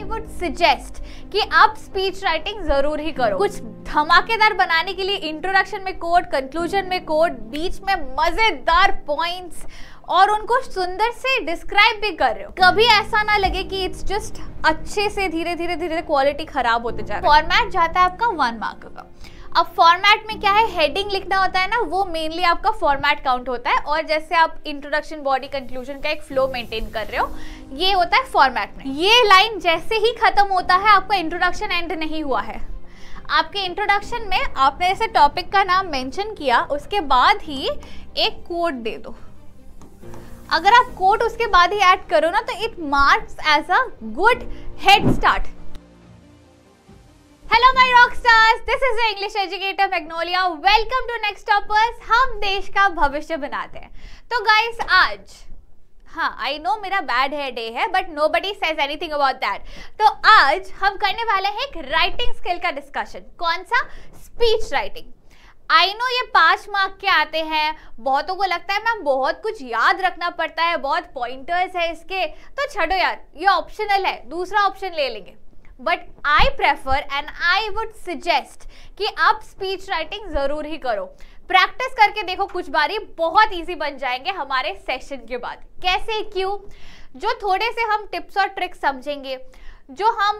Would suggest कि आप speech writing जरूर ही करो। कुछ धमाकेदार बनाने के लिए इंट्रोडक्शन में कोट, कंक्लूजन में कोट, बीच में मजेदार पॉइंट्स और उनको सुंदर से डिस्क्राइब भी कर रहे हो। कभी ऐसा ना लगे कि इट्स जस्ट अच्छे से धीरे धीरे क्वालिटी खराब होते जा रहा है। फॉर्मेट जाता है आपका 1 मार्क का। अब फॉर्मेट में क्या है, हेडिंग लिखना होता है ना, वो मेनली आपका फॉर्मेट काउंट होता है। और जैसे आप इंट्रोडक्शन, बॉडी, कंक्लूजन का एक फ्लो मेंटेन कर रहे हो, ये होता है फॉर्मेट में। ये लाइन जैसे ही खत्म होता है, आपका इंट्रोडक्शन एंड नहीं हुआ है। आपके इंट्रोडक्शन में आपने जैसे टॉपिक का नाम मेंशन किया, उसके बाद ही एक कोट दे दो। अगर आप कोट उसके बाद ही ऐड करो ना, तो it marks as a good head start. Hello my rock stars, this is the English educator Magnolia. Welcome to Next Toppers. हम देश का भविष्य बनाते हैं। तो गाइस आज, हाँ आई नो मेरा बैड हेयर डे है, but nobody says anything about that. तो आज हम करने वाले हैं एक राइटिंग स्किल का डिस्कशन। कौन सा? Speech writing. आई नो ये 5 मार्क के आते हैं। बहुतों को लगता है मैम बहुत कुछ याद रखना पड़ता है, बहुत पॉइंटर्स है इसके, तो छोड़ो यार, ये ऑप्शनल है, दूसरा ऑप्शन ले लेंगे। But I prefer and I would suggest कि आप स्पीच राइटिंग जरूर ही करो। प्रैक्टिस करके देखो, कुछ बारी बहुत इजी बन जाएंगे हमारे सेशन के बाद। कैसे, क्यों? जो थोड़े से हम टिप्स और ट्रिक्स समझेंगे, जो हम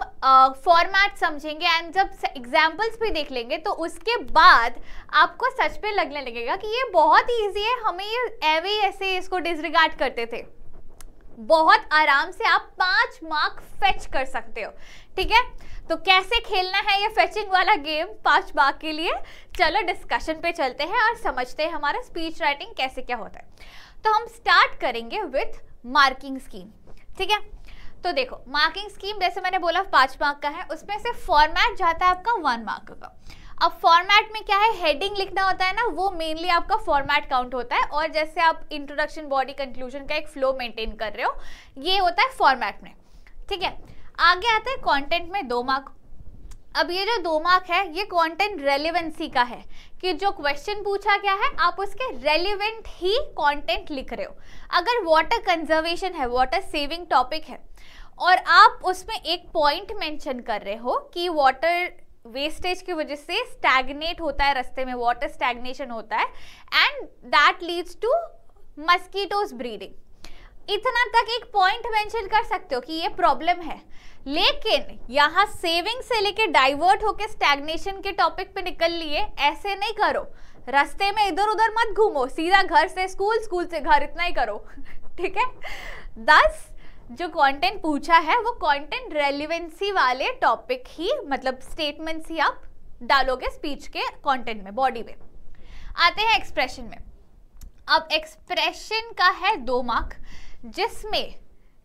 फॉर्मेट समझेंगे एंड जब एग्जाम्पल्स भी देख लेंगे, तो उसके बाद आपको सच में लगने लगेगा कि ये बहुत ईजी है, हमें ये ऐसे इसको डिसरिगार्ड करते थे। बहुत आराम से आप 5 मार्क फेच कर सकते हो। ठीक है, तो कैसे खेलना है ये फेचिंग वाला गेम 5 मार्क के लिए? चलो डिस्कशन पे चलते हैं और समझते हैं हमारा स्पीच राइटिंग कैसे क्या होता है। तो हम स्टार्ट करेंगे विथ मार्किंग स्कीम। ठीक है, तो देखो मार्किंग स्कीम जैसे मैंने बोला 5 मार्क का है, उसमें से फॉर्मेट जाता है आपका 1 मार्क का। अब फॉर्मेट में क्या है, हेडिंग लिखना होता है ना, वो मेनली आपका फॉर्मेट काउंट होता है। और जैसे आप इंट्रोडक्शन, बॉडी, कंक्लूजन का एक फ्लो मेंटेन कर रहे हो, ये होता है फॉर्मेट में। ठीक है, आगे आता है कंटेंट में 2 मार्क। अब ये जो 2 मार्क है, ये कंटेंट रेलेवेंसी का है कि जो क्वेश्चन पूछा गया है आप उसके रेलिवेंट ही कंटेंट लिख रहे हो। अगर वाटर कंजर्वेशन है, वाटर सेविंग टॉपिक है, और आप उसमें एक पॉइंट मेंशन कर रहे हो कि वाटर वेस्टेज की वजह से स्टैग्नेट होता है रास्ते में, वाटर स्टैग्नेशन होता है and that leads to mosquitoes breeding, इतना तक एक पॉइंट मेंशन कर सकते हो कि ये प्रॉब्लम है। लेकिन यहाँ सेविंग से लेके डाइवर्ट होके स्टैग्नेशन के टॉपिक पे निकल लिए, ऐसे नहीं करो। रास्ते में इधर उधर मत घूमो, सीधा घर से स्कूल, स्कूल से घर, इतना ही करो। ठीक है, 10 जो कंटेंट पूछा है वो कंटेंट रेलिवेंसी वाले टॉपिक ही, मतलब स्टेटमेंट्स ही आप डालोगे स्पीच के कंटेंट में, बॉडी में। आते हैं एक्सप्रेशन में। अब एक्सप्रेशन का है 2 मार्क, जिसमें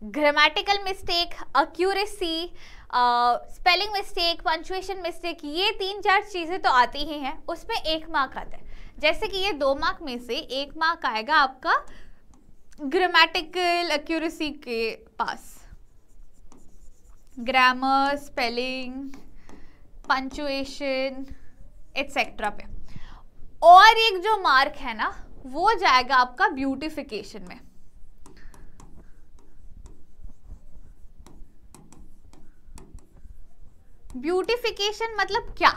grammatical mistake, accuracy, spelling mistake, punctuation mistake, ये 3-4 चीजें तो आती ही हैं, उसमें 1 मार्क आता है। जैसे कि ये 2 मार्क में से 1 मार्क आएगा आपका ग्रामेटिकल एक्यूरेसी के पास, ग्रामर, स्पेलिंग, पंक्चुएशन एटसेट्रा पे। और एक जो मार्क है ना, वो जाएगा आपका ब्यूटिफिकेशन में। ब्यूटिफिकेशन मतलब क्या?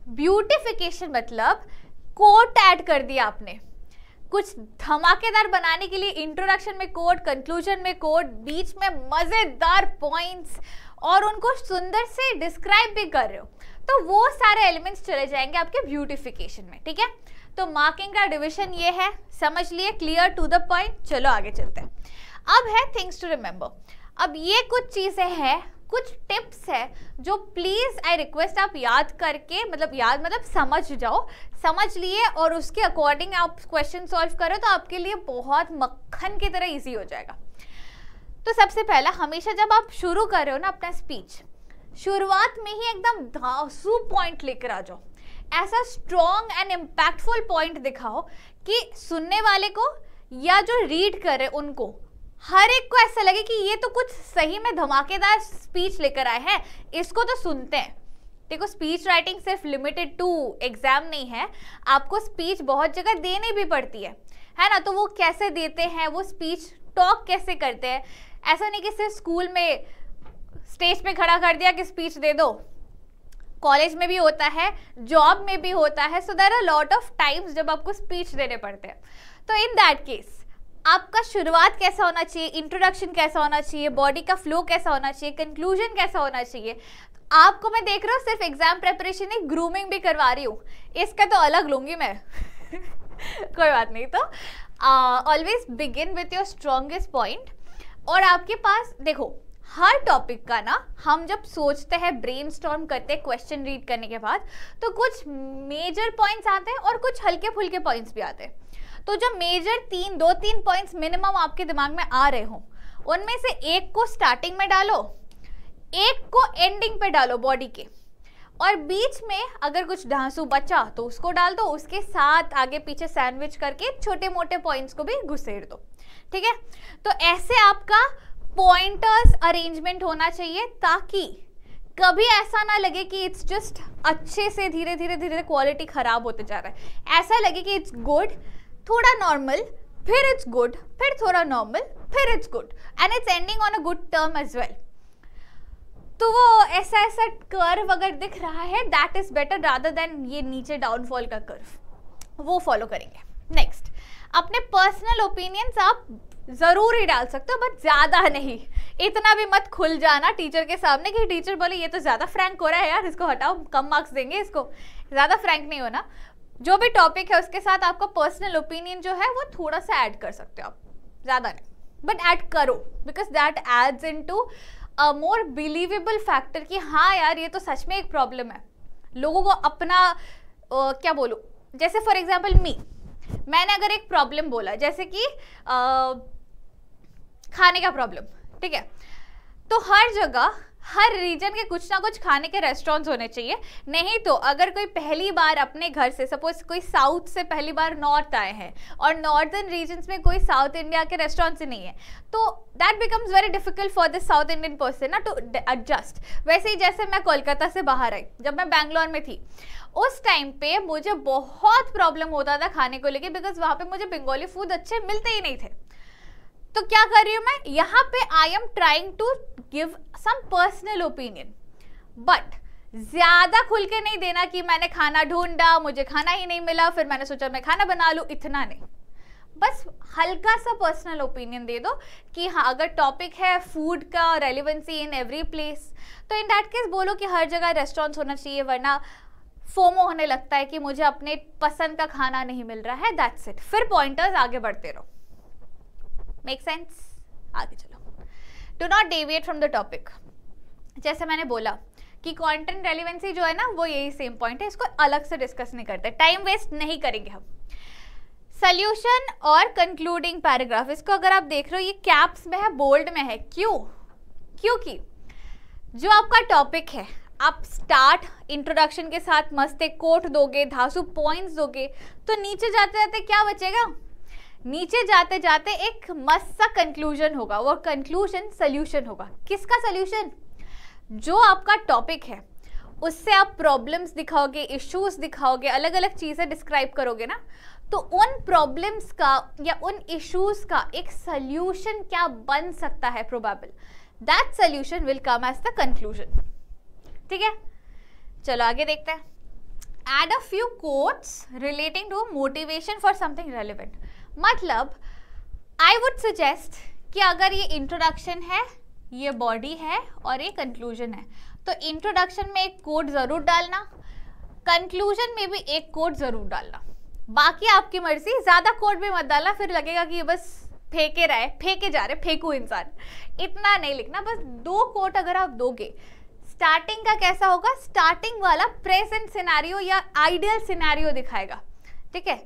ब्यूटिफिकेशन मतलब कोट ऐड कर दिया आपने। कुछ धमाकेदार बनाने के लिए इंट्रोडक्शन में कोट, कंक्लूजन में कोट, बीच में मजेदार पॉइंट्स और उनको सुंदर से डिस्क्राइब भी कर रहे हो, तो वो सारे एलिमेंट्स चले जाएंगे आपके ब्यूटिफिकेशन में। ठीक है, तो मार्किंग का डिवीजन ये है, समझ लिए, क्लियर, टू द पॉइंट। चलो आगे चलते हैं। अब है थिंग्स टू रिमेंबर। अब ये कुछ चीजें हैं, कुछ टिप्स है जो प्लीज आई रिक्वेस्ट आप याद करके, मतलब समझ जाओ। समझ लिए और उसके अकॉर्डिंग आप क्वेश्चन सॉल्व करो तो आपके लिए बहुत मक्खन की तरह इजी हो जाएगा। तो सबसे पहला, हमेशा जब आप शुरू कर रहे हो ना अपना स्पीच, शुरुआत में ही एकदम धांसू पॉइंट लेकर आ जाओ। ऐसा स्ट्रॉन्ग एंड इम्पैक्टफुल पॉइंट दिखाओ कि सुनने वाले को या जो रीड करे उनको, हर एक को ऐसा लगे कि ये तो कुछ सही में धमाकेदार स्पीच लेकर आए हैं, इसको तो सुनते हैं। देखो, स्पीच राइटिंग सिर्फ लिमिटेड टू एग्जाम नहीं है, आपको स्पीच बहुत जगह देनी भी पड़ती है ना। तो वो कैसे देते हैं, वो स्पीच टॉक कैसे करते हैं, ऐसा नहीं कि सिर्फ स्कूल में स्टेज पे खड़ा कर दिया कि स्पीच दे दो, कॉलेज में भी होता है, जॉब में भी होता है, so there are lot of times जब आपको स्पीच देने पड़ते हैं। तो इन दैट केस आपका शुरुआत कैसा होना चाहिए, इंट्रोडक्शन कैसा होना चाहिए, बॉडी का फ्लो कैसा होना चाहिए, कंक्लूजन कैसा होना चाहिए। आपको मैं देख रहा हूँ सिर्फ एग्जाम प्रेपरेशन नहीं, ग्रूमिंग भी करवा रही हूँ, इसका तो अलग लूंगी मैं कोई बात नहीं। तो always begin with your strongest point. और आपके पास देखो हर टॉपिक का ना हम जब सोचते हैं, ब्रेनस्टॉर्म करते हैं क्वेश्चन रीड करने के बाद, तो कुछ मेजर पॉइंट्स आते हैं और कुछ हल्के फुल्के पॉइंट्स भी आते हैं। तो जो मेजर 2-3 पॉइंट्स मिनिमम आपके दिमाग में आ रहे हो, उनमें से एक को स्टार्टिंग में डालो, एक को एंडिंग पे डालो बॉडी के, और बीच में अगर कुछ ढांसू बचा तो उसको डाल दो, उसके साथ आगे पीछे सैंडविच करके छोटे मोटे पॉइंट्स को भी घुसेड़ दो। ठीक है, तो ऐसे आपका पॉइंटर्स अरेंजमेंट होना चाहिए ताकि कभी ऐसा ना लगे कि इट्स जस्ट अच्छे से धीरे धीरे क्वालिटी खराब होते जा रहा है। ऐसा लगे कि इट्स गुड, थोड़ा नॉर्मल, फिर इट्स गुड, फिर थोड़ा नॉर्मल, फिर it's good, and it's ending on a good term as well. तो वो ऐसा कर्व अगर दिख रहा है, that is better rather than ये नीचे डाउनफॉल का कर्व, वो फॉलो करेंगे। नेक्स्ट, अपने पर्सनल ओपिनियंस आप जरूर ही डाल सकते हो, बट ज्यादा नहीं, इतना भी मत खुल जाना टीचर के सामने कि टीचर बोले ये तो ज्यादा फ्रैंक हो रहा है यार, इसको हटाओ, कम मार्क्स देंगे इसको। ज्यादा फ्रैंक नहीं होना। जो भी टॉपिक है उसके साथ आपका पर्सनल ओपिनियन जो है वो थोड़ा सा ऐड कर सकते हो आप, ज्यादा नहीं, बट ऐड करो, because that adds into a more believable factor कि हाँ यार ये तो सच में एक प्रॉब्लम है। लोगों को अपना क्या बोलूं, जैसे फॉर एग्जाम्पल मैंने अगर एक प्रॉब्लम बोला, जैसे कि खाने का प्रॉब्लम, ठीक है, तो हर जगह हर रीजन के कुछ ना कुछ खाने के रेस्टोरेंट्स होने चाहिए। नहीं तो अगर कोई पहली बार अपने घर से, सपोज कोई साउथ से पहली बार नॉर्थ आए हैं और नॉर्दर्न रीजन्स में कोई साउथ इंडिया के रेस्टोरेंट्स ही नहीं है, तो that becomes very difficult for this south Indian person ना टू एडजस्ट। वैसे ही जैसे मैं कोलकाता से बाहर आई, जब मैं बैंगलोर में थी, उस टाइम पे मुझे बहुत प्रॉब्लम होता था खाने को लेके, बिकॉज वहाँ पे मुझे बंगाली फूड अच्छे मिलते ही नहीं थे। तो क्या कर रही हूँ मैं यहाँ पे, I am trying to give some personal opinion, but ज्यादा खुल के नहीं देना कि मैंने खाना ढूंढा, मुझे खाना ही नहीं मिला, फिर मैंने सोचा मैं खाना बना लूँ, इतना नहीं। बस हल्का सा पर्सनल ओपिनियन दे दो कि हाँ अगर टॉपिक है फूड का रेलिवेंसी इन एवरी प्लेस, तो इन दैट केस बोलो कि हर जगह रेस्टोरेंट्स होना चाहिए, वरना फोमो होने लगता है कि मुझे अपने पसंद का खाना नहीं मिल रहा है, दैट्स इट। फिर पॉइंटर्स आगे बढ़ते रहो। Make sense? आगे चलो। Do not deviate from the topic. जैसे मैंने बोला कि कंटेंट रेलिवेंसी जो है ना वो यही सेम पॉइंट है, इसको अलग से डिस्कस नहीं करते, टाइम वेस्ट नहीं करेंगे हम। सॉल्यूशन और कंक्लूडिंग पैराग्राफ, इसको अगर आप देख रहे हो ये कैप्स में है, बोल्ड में है, क्यों? क्योंकि जो आपका टॉपिक है, आप स्टार्ट इंट्रोडक्शन के साथ मस्त एक कोट दोगे, धांसू पॉइंट्स दोगे, तो नीचे जाते जाते क्या बचेगा? नीचे जाते जाते एक मस्त सा कंक्लूजन होगा, वो कंक्लूजन सोल्यूशन होगा। किसका सोल्यूशन? जो आपका टॉपिक है उससे आप प्रॉब्लम्स दिखाओगे, इश्यूज दिखाओगे, अलग अलग चीजें डिस्क्राइब करोगे ना, तो उन प्रॉब्लम्स का या उन इश्यूज का एक सोल्यूशन क्या बन सकता है probable, that solution will come as the conclusion. ठीक है, चलो आगे देखते हैं। Add a few quotes relating to motivation for something relevant. मतलब आई वुड सजेस्ट कि अगर ये इंट्रोडक्शन है, ये बॉडी है और ये कंक्लूजन है, तो इंट्रोडक्शन में एक कोट जरूर डालना, कंक्लूजन में भी एक कोट जरूर डालना। बाकी आपकी मर्जी, ज्यादा कोट भी मत डालना, फिर लगेगा कि ये बस फेंके जा रहे, फेंकू इंसान, इतना नहीं लिखना। बस 2 कोट अगर आप दोगे। स्टार्टिंग का कैसा होगा? स्टार्टिंग वाला प्रेजेंट सिनेरियो या आइडियल सिनेरियो दिखाएगा, ठीक है,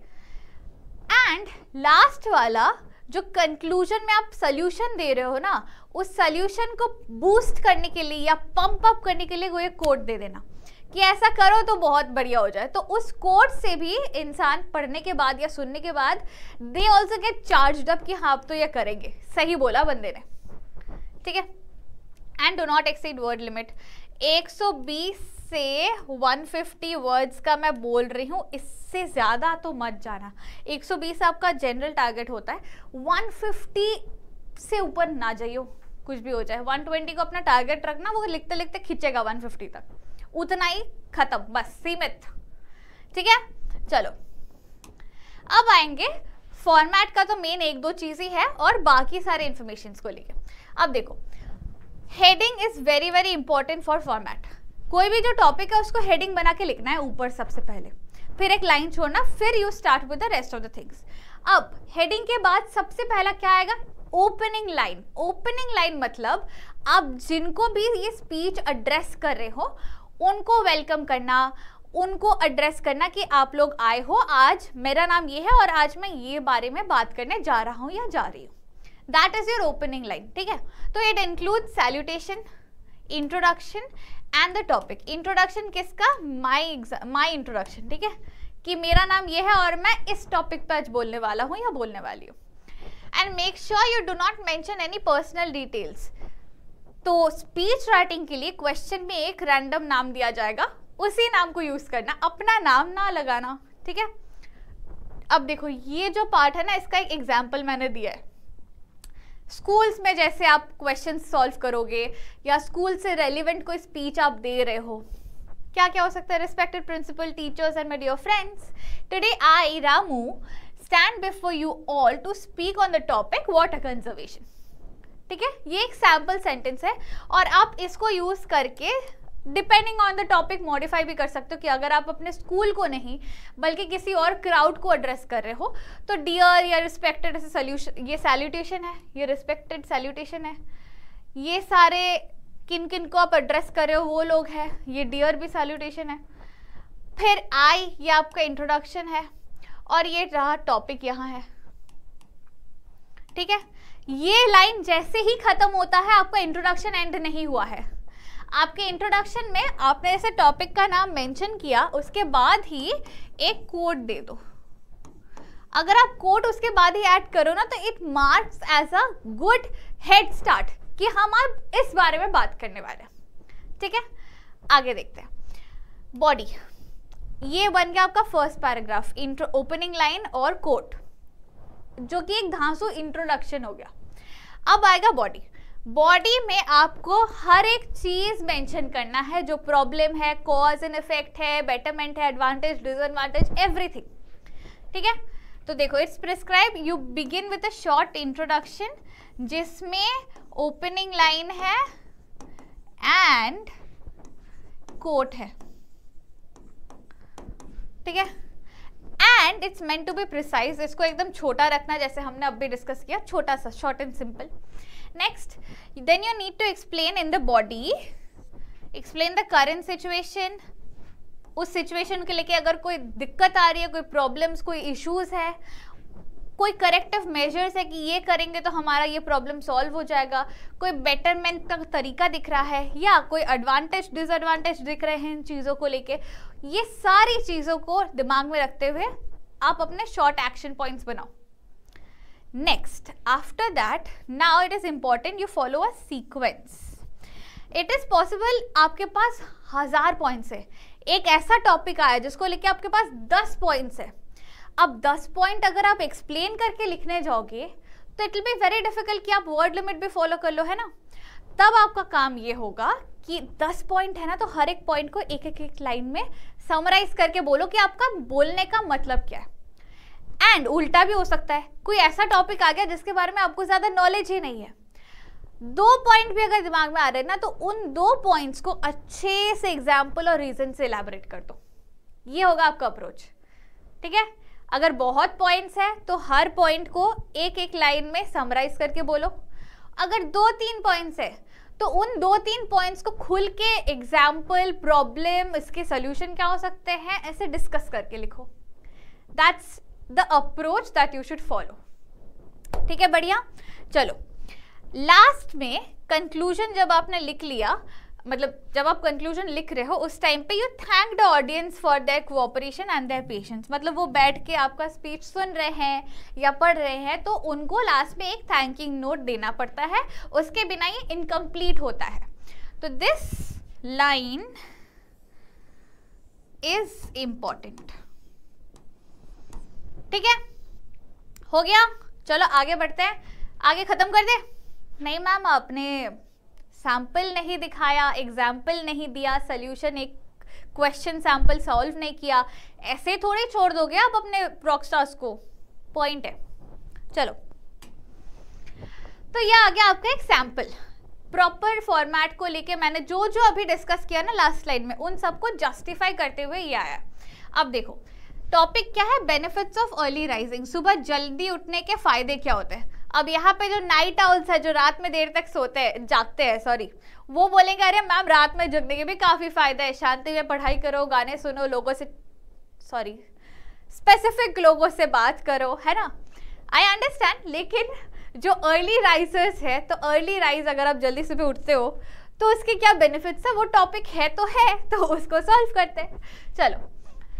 एंड लास्ट वाला जो कंक्लूजन में आप सोल्यूशन दे रहे हो ना, उस सोल्यूशन को बूस्ट करने के लिए या पंप अप करने के लिए वो एक कोट दे देना कि ऐसा करो तो बहुत बढ़िया हो जाए। तो उस कोट से भी इंसान पढ़ने के बाद या सुनने के बाद they also get charged up कि हाँ अब तो ये करेंगे, सही बोला बंदे ने, ठीक है। And do not exceed word limit. 120 से 150 वर्ड्स का मैं बोल रही हूँ, इससे ज़्यादा तो मत जाना। 120 आपका जनरल टारगेट होता है, 150 से ऊपर ना जाइयो, कुछ भी हो जाए, 120 को अपना टारगेट रखना, वो लिखते लिखते खींचेगा 150 तक, उतना ही खत्म, बस सीमित। ठीक है, चलो अब आएंगे फॉर्मेट का। तो मेन एक दो चीज ही है और बाकी सारे इंफॉर्मेशन को लेके। अब देखो, heading is very very important for format. कोई भी जो टॉपिक है उसको हेडिंग बना के लिखना है ऊपर सबसे पहले, फिर एक लाइन छोड़ना, फिर you start with the rest of the things. अब हेडिंग के बाद सबसे पहला क्या आएगा? Opening line. ओपनिंग लाइन मतलब आप जिनको भी ये स्पीच एड्रेस कर रहे हो उनको वेलकम करना, उनको एड्रेस करना कि आप लोग आए हो, आज मेरा नाम ये है और आज मैं ये बारे में बात करने जा रहा हूँ या जा रही हूँ। That is your opening line. ठीक है, तो it include salutation, introduction and the topic. Introduction किसका? My introduction. ठीक है, कि मेरा नाम ये है और मैं इस टॉपिक पर आज बोलने वाला हूँ या बोलने वाली हूँ। And make sure you do not mention any personal details. तो स्पीच राइटिंग के लिए क्वेश्चन में एक रैंडम नाम दिया जाएगा, उसी नाम को यूज करना, अपना नाम ना लगाना। ठीक है, अब देखो ये जो पार्ट है ना, इसका एक एग्जाम्पल मैंने दिया है। स्कूल्स में जैसे आप क्वेश्चन सॉल्व करोगे या स्कूल से रेलिवेंट कोई स्पीच आप दे रहे हो, क्या क्या हो सकता है? Respected principal, teachers and my dear friends, today I Ramu stand before you all to speak on the topic water conservation. ठीक है, ये एक सैम्पल सेंटेंस है और आप इसको यूज करके depending on the topic modify भी कर सकते हो कि अगर आप अपने स्कूल को नहीं बल्कि किसी और क्राउड को एड्रेस कर रहे हो तो डियर या रिस्पेक्टेड ऐसे सॉल्यूशन, ये सैल्यूटेशन है, ये रिस्पेक्टेड सैल्यूटेशन है, ये सारे किन किन को आप एड्रेस कर रहे हो वो लोग हैं, ये डियर भी सैल्यूटेशन है। फिर आई, ये आपका इंट्रोडक्शन है और ये रहा टॉपिक यहाँ है। ठीक है, ये लाइन जैसे ही खत्म होता है आपका इंट्रोडक्शन एंड नहीं हुआ है। आपके इंट्रोडक्शन में आपने जैसे टॉपिक का नाम मेंशन किया, उसके बाद ही एक कोट दे दो। अगर आप कोट उसके बाद ही ऐड करो ना तो it marks as a good head start कि हम अब इस बारे में बात करने वाले हैं। ठीक है, आगे देखते हैं। बॉडी, ये बन गया आपका फर्स्ट पैराग्राफ, ओपनिंग लाइन और कोट, जो कि एक धांसू इंट्रोडक्शन हो गया। अब आएगा बॉडी। बॉडी में आपको हर एक चीज मेंशन करना है, जो प्रॉब्लम है, कॉज एंड इफेक्ट है, बेटरमेंट है, एडवांटेज, डिसएडवांटेज, एवरीथिंग। ठीक है, तो देखो it's prescribe, you begin with a short introduction जिसमें ओपनिंग लाइन है एंड कोट है। ठीक है, and it's meant to be precise, इसको एकदम छोटा रखना जैसे हमने अभी डिस्कस किया, छोटा सा, short and simple. Next, then you need to explain in the body, explain the current situation, उस सिचुएशन के लेके अगर कोई दिक्कत आ रही है, कोई प्रॉब्लम्स, कोई इश्यूज है, कोई करेक्टिव मेजर्स है कि ये करेंगे तो हमारा ये प्रॉब्लम सॉल्व हो जाएगा, कोई बेटरमेंट का तरीका दिख रहा है या कोई एडवांटेज डिसएडवांटेज दिख रहे हैं इन चीज़ों को लेके, ये सारी चीज़ों को दिमाग में रखते हुए आप अपने शॉर्ट एक्शन पॉइंट्स बनाओ। Next, after that now it is important you follow a sequence. It is possible आपके पास 1000 पॉइंट्स है, एक ऐसा टॉपिक आया जिसको लेके आपके पास 10 पॉइंट्स है। अब 10 पॉइंट अगर आप एक्सप्लेन करके लिखने जाओगे तो it will be very difficult कि आप वर्ड लिमिट भी फॉलो कर लो, है ना। तब आपका काम ये होगा कि 10 पॉइंट है ना, तो हर एक पॉइंट को एक एक लाइन में समराइज करके बोलो कि आपका बोलने का मतलब क्या है। एंड उल्टा भी हो सकता है, कोई ऐसा टॉपिक आ गया जिसके बारे में आपको ज्यादा नॉलेज ही नहीं है, 2 पॉइंट भी अगर दिमाग में आ रहे हैं ना, तो उन 2 पॉइंट्स को अच्छे से एग्जाम्पल और रीजन से इलैबोरेट कर दो। ये होगा आपका अप्रोच। ठीक है, अगर बहुत पॉइंट्स है तो हर पॉइंट को एक एक लाइन में समराइज करके बोलो। अगर 2-3 पॉइंट्स है तो उन 2-3 पॉइंट्स को खुल के एग्जाम्पल, प्रॉब्लम, इसके सोल्यूशन क्या हो सकते हैं, ऐसे डिस्कस करके लिखो। That's the approach that you should follow. ठीक है, बढ़िया। चलो लास्ट में कंक्लूजन जब आपने लिख लिया, मतलब जब आप कंक्लूजन लिख रहे हो उस टाइम पे you thank the audience for their cooperation and their patience. मतलब वो बैठ के आपका स्पीच सुन रहे हैं या पढ़ रहे हैं तो उनको लास्ट में एक थैंकिंग नोट देना पड़ता है, उसके बिना ये इनकम्प्लीट होता है। तो दिस लाइन इज इम्पॉर्टेंट। ठीक है, हो गया। चलो आगे बढ़ते हैं, आगे खत्म कर दे। नहीं मैम, आपने सैंपल नहीं दिखाया, एग्जाम्पल नहीं दिया, सोल्यूशन एक क्वेश्चन सैंपल सॉल्व नहीं किया, ऐसे थोड़ी छोड़ दोगे आप अपने रॉकस्टार्स को, पॉइंट है। चलो, तो ये आ गया आपका एक सैंपल। प्रॉपर फॉर्मेट को लेके मैंने जो जो अभी डिस्कस किया ना लास्ट स्लाइड में, उन सबको जस्टिफाई करते हुए ये आया। अब देखो टॉपिक क्या है, बेनिफिट्स ऑफ अर्ली राइजिंग, सुबह जल्दी उठने के फायदे क्या होते हैं। अब यहाँ पे जो नाइट आउल्स है, जो रात में देर तक सोते हैं, जागते हैं सॉरी, वो बोलेंगे अरे मैम रात में जगने के भी काफी फायदा है, शांति में पढ़ाई करो, गाने सुनो, लोगों से सॉरी स्पेसिफिक लोगों से बात करो, है ना, आई अंडरस्टैंड। लेकिन जो अर्ली राइजर्स है, तो अर्ली राइज अगर आप जल्दी सुबह उठते हो तो उसके क्या बेनिफिट्स है, वो टॉपिक है तो उसको सॉल्व करते हैं। चलो,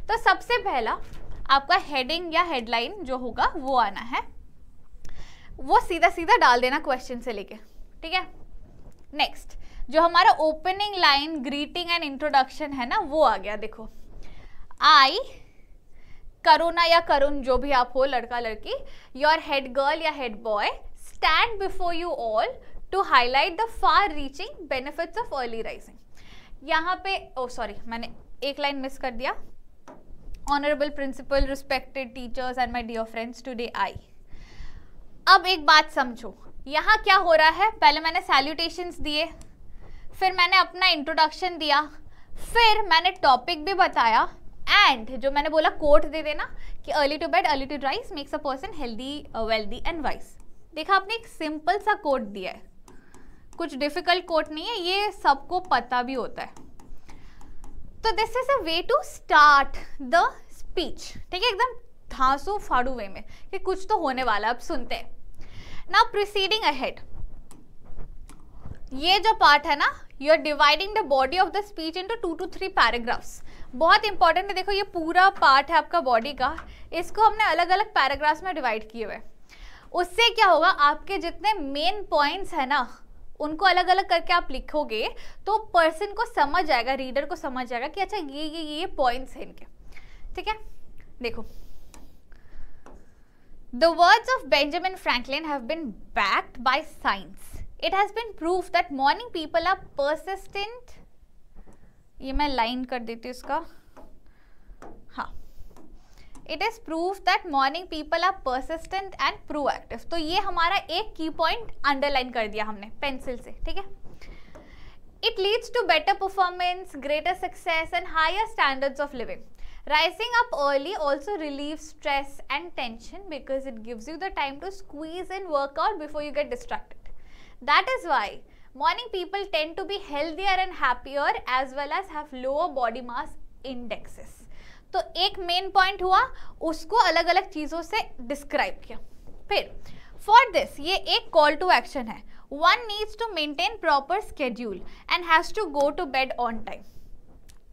तो सबसे पहला आपका हेडिंग या हेडलाइन जो होगा वो आना है, वो सीधा सीधा डाल देना क्वेश्चन से लेके, ठीक है। नेक्स्ट जो हमारा opening line, greeting and introduction है ना, वो आ गया। देखो, आई करुणा या करुण जो भी आप हो, लड़का लड़की, योर हेड गर्ल या head boy stand before you all to highlight the far reaching benefits of early rising. यहाँ पे सॉरी मैंने एक लाइन मिस कर दिया, honourable principal, respected teachers and my dear friends, today I. अब एक बात समझो, यहाँ क्या हो रहा है, पहले मैंने सैल्यूटेशंस दिए, फिर मैंने अपना इंट्रोडक्शन दिया, फिर मैंने टॉपिक भी बताया, एंड जो मैंने बोला कोट दे देना कि early to bed early to rise makes a person healthy, wealthy and wise. देखा आपने, एक सिंपल सा कोट दिया है, कुछ डिफिकल्ट कोट नहीं है, ये सबको पता भी होता है। तो this is a way to start the speech, ठीक है, एकदम धांसू फाड़ू वे में कि कुछ तो होने वाला। अब सुनते हैं। नाउ प्रोसीडिंग अहेड, ये जो पार्ट है ना, you are dividing the body of the speech into 2 to 3 paragraphs. बहुत इंपॉर्टेंट है, देखो ये पूरा पार्ट है आपका बॉडी का, इसको हमने अलग अलग पैराग्राफ्स में डिवाइड किए हुए। उससे क्या होगा, आपके जितने मेन पॉइंट्स है ना, उनको अलग अलग करके आप लिखोगे तो पर्सन को समझ आएगा, रीडर को समझ आएगा कि अच्छा ये पॉइंट्स हैं इनके, ठीक है। देखो, the words of Benjamin Franklin have been backed by science. It has been proved that morning people are persistent. ये मैं लाइन कर देती हूँ इसका, हाँ, it is proved that morning people are persistent and proactive. तो ये हमारा एक की पॉइंट अंडरलाइन कर दिया हमने पेंसिल से, ठीक है। It leads to better performance, greater success and higher standards of living. Rising up early also relieves stress and tension because it gives you the time to squeeze in workout before you get distracted. That is why morning people tend to be healthier and happier as well as have lower body mass indexes. तो एक main point हुआ, उसको अलग अलग चीजों से describe किया। फिर फॉर दिस ये एक कॉल टू एक्शन है, one needs to maintain proper schedule and has to go to bed on time.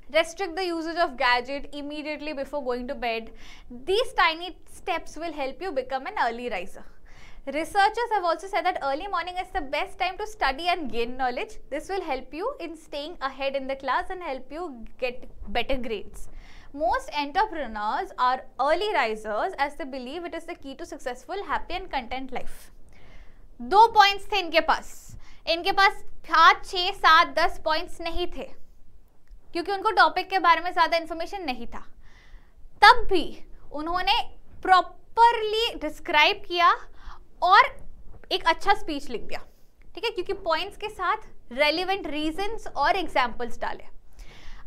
Restrict the usage of gadget immediately before going to bed. These tiny steps will help you become an early riser. Researchers have also said that early morning is the best time to study and gain knowledge. This will help you in staying ahead in the class and help you get better grades. Most entrepreneurs are early risers as they believe it is the key to successful, happy and content life. 2 points थे इनके पास 5, 6, 7, 10 points नहीं थे, क्योंकि उनको topic के बारे में ज्यादा इंफॉर्मेशन नहीं था। तब भी उन्होंने प्रॉपरली डिस्क्राइब किया और एक अच्छा स्पीच लिख दिया, ठीक है, क्योंकि पॉइंट्स के साथ रेलिवेंट रीजंस और एग्जांपल्स डाले।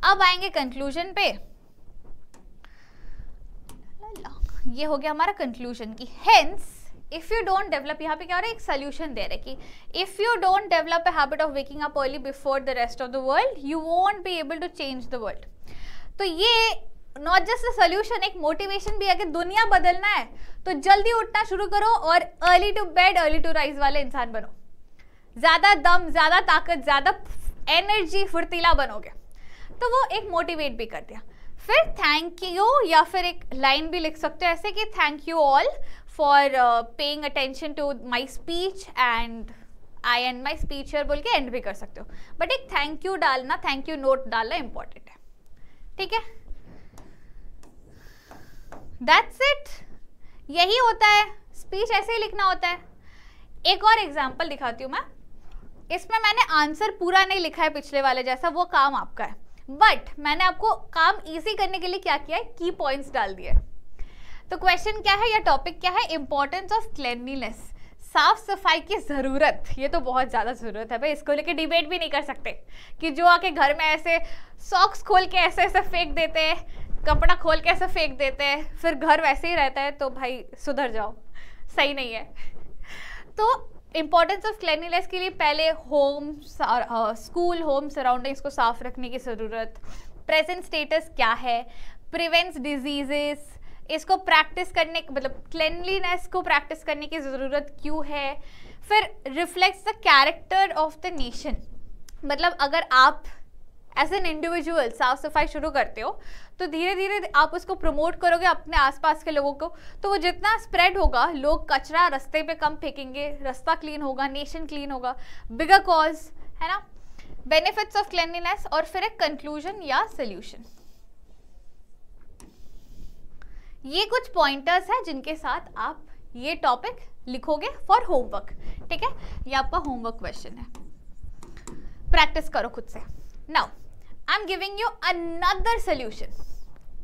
अब आएंगे कंक्लूजन पे। ये हो गया हमारा कंक्लूजन की hence if you don't develop, यहाँ पे क्या हो रहा है, एक सोल्यूशन दे रहे कि if you don't develop a habit of waking up early before the rest of the world you won't be able to change the world. तो ये नॉट जस्ट अ सोल्यूशन, एक मोटिवेशन भी है कि दुनिया बदलना है तो जल्दी उठना शुरू करो और early to bed early to rise वाले इंसान बनो, ज्यादा दम, ज्यादा ताकत, ज्यादा एनर्जी, फुर्तीला बनोगे। तो वो एक मोटिवेट भी कर दिया। फिर थैंक यू, या फिर एक लाइन भी लिख सकते हो ऐसे कि thank you all for paying attention to my speech and I end my speech here बोल के एंड भी कर सकते हो, बट एक थैंक यू डालना, थैंक यू नोट डालना इंपॉर्टेंट है, ठीक है। दैट्स इट, यही होता है, स्पीच ऐसे ही लिखना होता है। एक और एग्जाम्पल दिखाती हूँ मैं। इसमें मैंने आंसर पूरा नहीं लिखा है पिछले वाले जैसा, वो काम आपका है, बट मैंने आपको काम इजी करने के लिए क्या किया है, की पॉइंट्स डाल दिए। तो क्वेश्चन क्या है या टॉपिक क्या है, इंपॉर्टेंस ऑफ क्लेanलीनेस, साफ सफाई की जरूरत। ये तो बहुत ज्यादा जरूरत है भाई, इसको लेके डिबेट भी नहीं कर सकते कि जो आके घर में ऐसे सॉक्स खोल के ऐसे ऐसे फेंक देते हैं, कपड़ा खोल के ऐसे फेंक देते हैं, फिर घर वैसे ही रहता है, तो भाई सुधर जाओ, सही नहीं है। तो इंपॉर्टेंस ऑफ क्लेanलीनेस के लिए पहले होम, स्कूल, होम सराउंडिंग्स को साफ रखने की ज़रूरत, प्रेजेंट स्टेटस क्या है, प्रिवेंट्स डिजीजेस, इसको प्रैक्टिस करने, मतलब क्लेanलीनेस को प्रैक्टिस करने की ज़रूरत क्यों है, फिर reflects the character of the nation, मतलब अगर आप एज एन इंडिविजुअल साफ सफाई शुरू करते हो तो धीरे धीरे आप उसको प्रमोट करोगे अपने आसपास के लोगों को, तो वो जितना स्प्रेड होगा, लोग कचरा रास्ते पे कम फेंकेंगे, रास्ता क्लीन होगा, नेशन क्लीन होगा, बिगर कॉज है ना। बेनिफिट्स ऑफ क्लेanलीनेस और फिर एक कंक्लूजन या सोल्यूशन। ये कुछ पॉइंटर्स हैं जिनके साथ आप ये टॉपिक लिखोगे फॉर होमवर्क, ठीक है, ये आपका होमवर्क क्वेश्चन है, प्रैक्टिस करो खुद से। Now I am giving you another solution,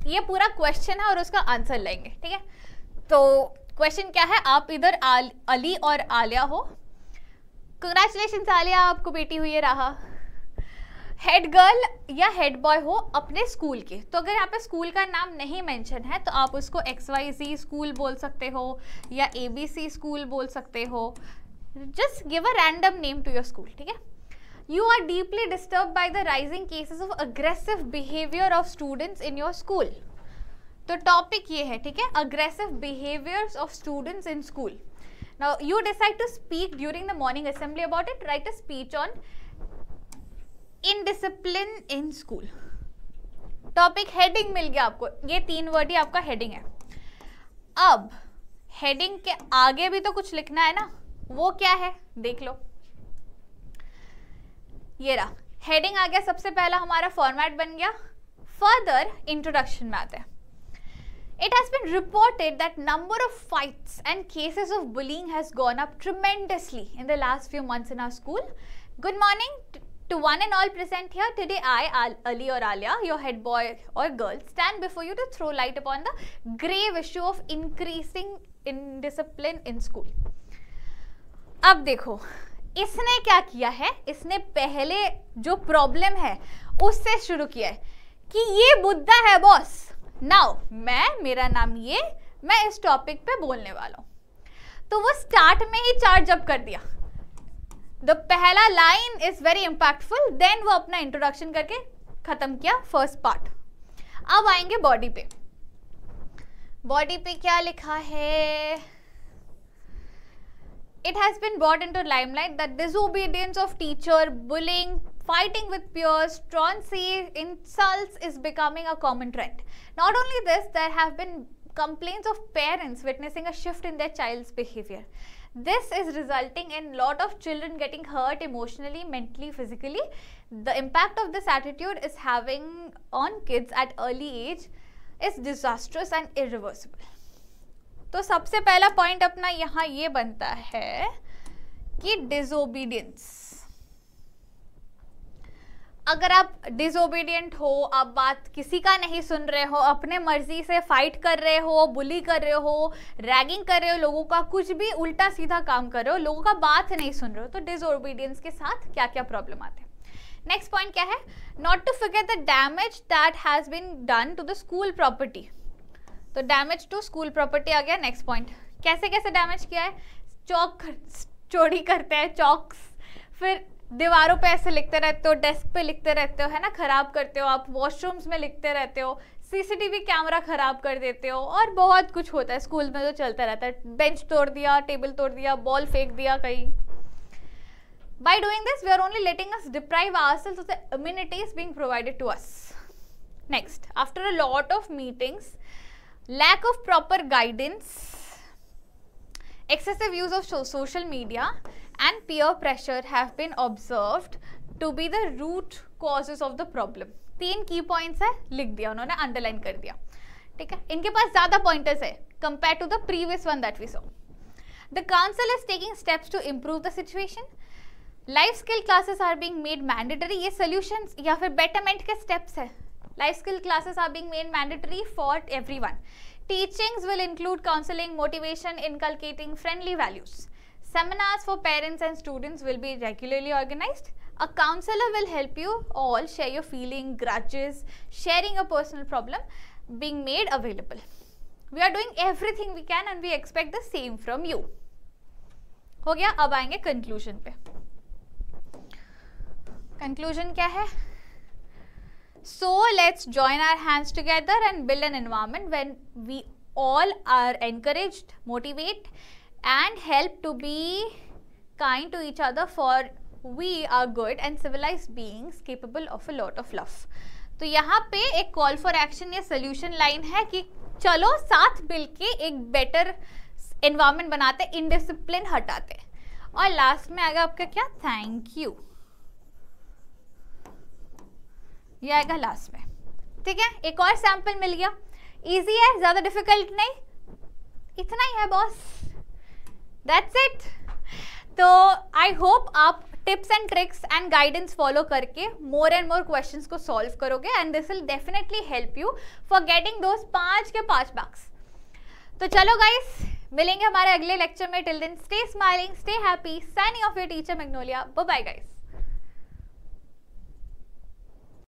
ये पूरा क्वेश्चन है और उसका आंसर लेंगे, ठीक है। तो क्वेश्चन क्या है, आप इधर अली और आलिया हो, कंग्रेचुलेशन आलिया, आपको बेटी हुई है राहा। हेड गर्ल या हेड बॉय हो अपने स्कूल के, तो अगर यहाँ पे स्कूल का नाम नहीं मेंशन है तो आप उसको XYZ स्कूल बोल सकते हो या ABC स्कूल बोल सकते हो, just give a random name to your school, ठीक है। You are deeply disturbed by the rising cases of aggressive behavior of students in your school. तो टॉपिक ये है, ठीक है, aggressive behaviors of students in school. Now you decide to speak during the morning assembly about it. Write a speech on indiscipline in school. Topic heading मिल गया आपको, ये 3 word ही आपका हेडिंग है। अब हेडिंग के आगे भी तो कुछ लिखना है ना, वो क्या है देख लो, ये रहा हेडिंग आ गया। सबसे पहला हमारा फॉर्मेट बन गया। फर्दर इंट्रोडक्शन में आते हैं। It has been reported that number of fights and cases of bullying has gone up tremendously in the last few months in our school. Good morning to one and all present here. Today I, Ali or Alia, your head boy or girl, stand before you to throw light upon the grave issue of increasing indiscipline in school. अब देखो इसने क्या किया है, इसने पहले जो problem है उससे शुरू किया है कि ये मुद्दा है बॉस। नाउ मेरा नाम ये, मैं इस टॉपिक पे बोलने वाला हूं। तो वो स्टार्ट में ही चार्ज अप कर दिया। द पहला line is very impactful, then वो अपना इंट्रोडक्शन करके खत्म किया फर्स्ट पार्ट। अब आएंगे बॉडी पे। बॉडी पे क्या लिखा है? It has been brought into limelight that disobedience of teacher, bullying, fighting with peers, truancy, insults is becoming a common trend. Not only this, there have been complaints of parents witnessing a shift in their child's behavior. This is resulting in a lot of children getting hurt emotionally, mentally, physically. The impact of this attitude is having on kids at early age is disastrous and irreversible. तो सबसे पहला point अपना यहाँ ये बनता है कि disobedience. अगर आप डिसोबीडियंट हो, आप बात किसी का नहीं सुन रहे हो, अपने मर्जी से फाइट कर रहे हो, बुली कर रहे हो, रैगिंग कर रहे हो, लोगों का कुछ भी उल्टा सीधा काम कर रहे हो, लोगों का बात नहीं सुन रहे हो, तो डिसोबीडियंस के साथ क्या क्या प्रॉब्लम आते हैं। नेक्स्ट पॉइंट क्या है? Not to forget the damage that has been done to the school property. तो डैमेज टू स्कूल प्रॉपर्टी आ गया नेक्स्ट पॉइंट। कैसे कैसे डैमेज किया है? चौक चोरी करते हैं, चौक्स, फिर दीवारों पे ऐसे लिखते रहते हो, डेस्क पे लिखते रहते हो, है ना, खराब करते हो आप, वॉशरूम्स में लिखते रहते हो, सीसीटीवी कैमरा खराब कर देते हो, और बहुत कुछ होता है स्कूल में, जो चलता रहता है। बेंच तोड़ दिया, टेबल तोड़ दिया, बॉल फेंक दिया कहीं। By doing this, we are only letting us deprive ourselves of the amenities being provided to us. Next, after a lot of meetings, lack of proper guidance, excessive use of social media and peer pressure have been observed to be the root causes of the problem. 3 की points है, लिख दिया उन्होंने, underline कर दिया, ठीक है। इनके पास ज्यादा pointers है compared to the previous one that we saw. The council is taking steps to improve the situation. Life skill classes are being made mandatory, ये सॉल्यूशंस या फिर बेटरमेंट के स्टेप्स है. Life skill classes are being made mandatory for everyone. Teachings will include counselling, motivation, inculcating friendly values. Seminars for parents and students will be regularly organized. A counselor will help you all share your feeling, grudges, sharing a personal problem being made available. We are doing everything we can and we expect the same from you. हो गया. अब आएंगे conclusion पे. Conclusion क्या है? So let's join our hands together and build an environment when we all are encouraged, motivate and help to be kind to each other, for we are good and civilized beings capable of a lot of love. तो यहाँ पे एक call for action या solution line है कि चलो साथ मिलके एक बेटर एनवायरनमेंट बनाते, इनडिसिप्लिन हटाते. और लास्ट में आएगा आपका क्या? Thank you. ये आएगा लास्ट में. ठीक है, एक और सैंपल मिल गया. इजी है, ज्यादा डिफिकल्ट नहीं, इतना ही है बॉस. That's it. तो आई होप आप tips and tricks and guidance follow करके मोर एंड मोर क्वेश्चंस को सॉल्व करोगे and this will definitely help you for getting those 5 के 5 मार्क्स. तो चलो गाइस, मिलेंगे हमारे अगले लेक्चर में. Till then stay smiling, stay happy. Signing off your teacher Magnolia. Bye bye guys.